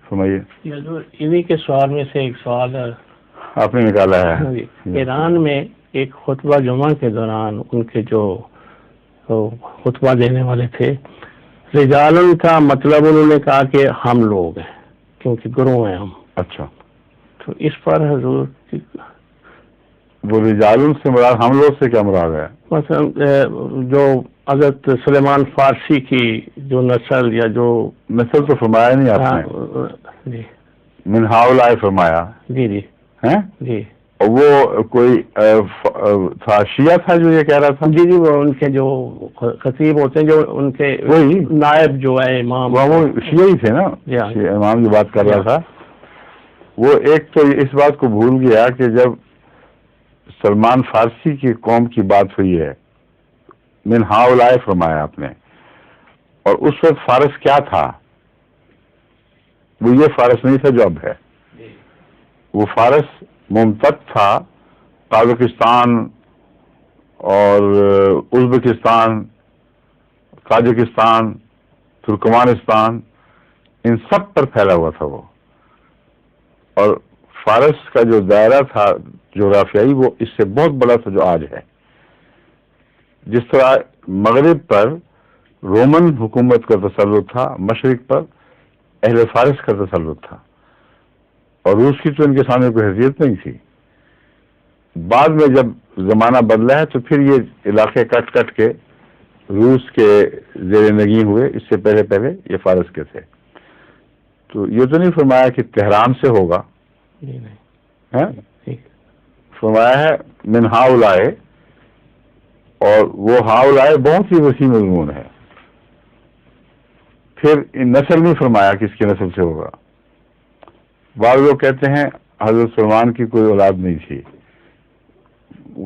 فرمائیے. انہی کے سوال میں سے ایک سوال آپ نے نکالا ہے. ایران میں ایک خطبہ جمعہ کے دوران ان کے جو خطبہ دینے والے تھے، رجالن کا مطلب انہوں نے کہا کہ ہم لوگ ہیں کیونکہ گروہ ہیں ہم. اچھا، تو اس پر حضور وہ رجالن سے مراد ہم لوگ سے کیا مراد ہے؟ مثلا جو حضرت سلیمان فارسی کی جو نسل یا جو نسل تو فرمایا نہیں آپ نے. جی من ہاؤلائے فرمایا. جی جی ہیں جی. اور وہ کوئی تھا شیعہ تھا جو یہ کہہ رہا تھا؟ جی جی، وہ ان کے جو خطیب ہوتے ہیں، جو ان کے وہی نائب جو ہے امام، وہ شیعہ ہی تھے نا. امام جو بات کر رہا تھا وہ ایک تو اس بات کو بھول گیا کہ جب سلمان فارسی کی قوم کی بات ہوئی ہے، من ہاؤلائے فرمایا آپ نے، اور اس وقت فارس کیا تھا؟ وہ یہ فارس نہیں تھا جو اب ہے. وہ فارس ممتد تھا، قازقستان اور ازبکستان، تاجکستان، ترکمانستان، ان سب پر پھیلا ہوا تھا وہ. اور فارس کا جو دائرہ تھا جغرافیائی وہ اس سے بہت بڑا تھا جو آج ہے. جس طرح مغرب پر رومن حکومت کا تسلط تھا، مشرق پر اہل فارس کا تسلط تھا، اور روس کی تو ان کے سامنے کوئی حیثیت نہیں تھی. بعد میں جب زمانہ بدلا ہے تو پھر یہ علاقے کٹ کٹ کے روس کے زیر نگین ہوئے. اس سے پہلے یہ فارس کے تھے. تو یہ تو نہیں فرمایا کہ تہران سے ہوگا، فرمایا ہے من ہاؤلائے، اور وہ ہاؤلائے بہت ہی وسیع مضمون ہے. پھر نسل نہیں فرمایا کس کی نسل سے ہوگا. بعض لوگ کہتے ہیں حضرت سلمان کی کوئی اولاد نہیں تھی.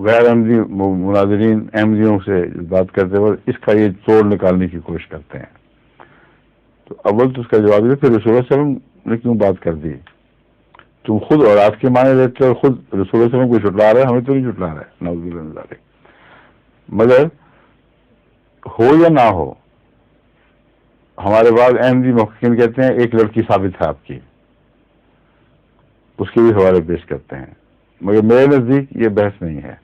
غیر احمدی مناظرین احمدیوں سے بات کرتے وقت اس کا یہ توڑ نکالنے کی کوشش کرتے ہیں. تو اول تو اس کا جواب یہ پھر رسول اللہ صلی اللہ علیہ وسلم نے کیوں بات کر دی؟ تم خود اولاد کے معنی لیتے اور خود رسول اللہ صلی اللہ علیہ وسلم کو جھٹلا رہے، ہمیں تو نہیں جھٹلا رہے، نعوذ باللہ من ذالک. مگر ہو یا نہ ہو، ہمارے بعض احمدی محققین کہتے ہیں ایک لڑکی ثابت ہے آپ کی، اس کے بھی حوالے پیش کرتے ہیں. مگر میرے نزدیک یہ بحث نہیں ہے.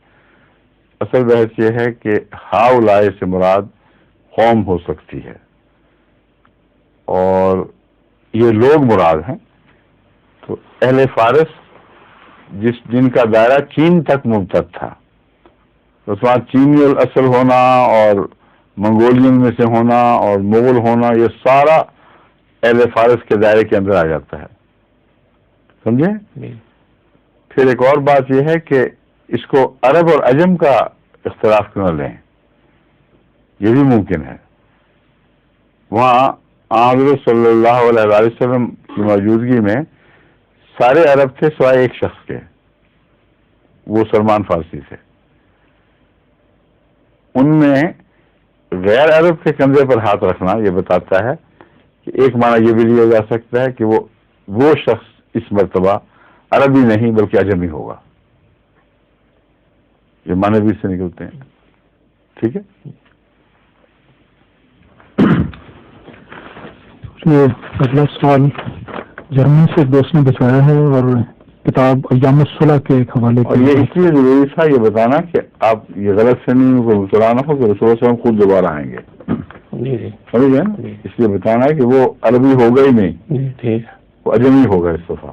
اصل بحث یہ ہے کہ ہاؤلائے سے مراد قوم ہو سکتی ہے، اور یہ لوگ مراد ہیں. تو اہل فارس جن کا دائرہ چین تک ممتد تھا، اس وہاں چینی الاصل ہونا اور منگولین میں سے ہونا اور مغل ہونا، یہ سارا اہل فارس کے دائرے کے اندر آ جاتا ہے. سمجھے؟ پھر ایک اور بات یہ ہے کہ اس کو عرب اور عجم کا اختلاف کیوں نہ لیں، یہ بھی ممکن ہے. وہاں حضرت صلی اللہ علیہ وسلم کی موجودگی میں سارے عرب تھے سوائے ایک شخص کے، وہ سلمان فارسی تھے. ان میں غیر عرب کے کندھے پر ہاتھ رکھنا یہ بتاتا ہے کہ ایک معنی یہ بھی لیا جا سکتا ہے کہ وہ شخص اس مرتبہ عربی نہیں بلکہ عجمی ہوگا. یہ معنی بھی اس سے نکلتے ہیں. ٹھیک ہے. یہ اگلا سوال جرمنی سے دوست نے بچایا ہے اور کتاب ایام الصلح کے ایک حوالے اور یہ اس لیے ضروری تھا یہ بتانا کہ آپ یہ غلط فہمی میں کوئی مبتلا نہ ہو کہ رسول اللہ صلی اللہ علیہ وسلم خود دوبارہ آئیں گے. سمجھ گئے نا؟ اس لیے بتانا ہے کہ وہ عربی ہوگا ہی نہیں، وہ عجمی ہوگا اس دفعہ.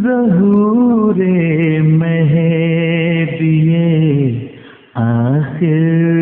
ظہور مہدی آخر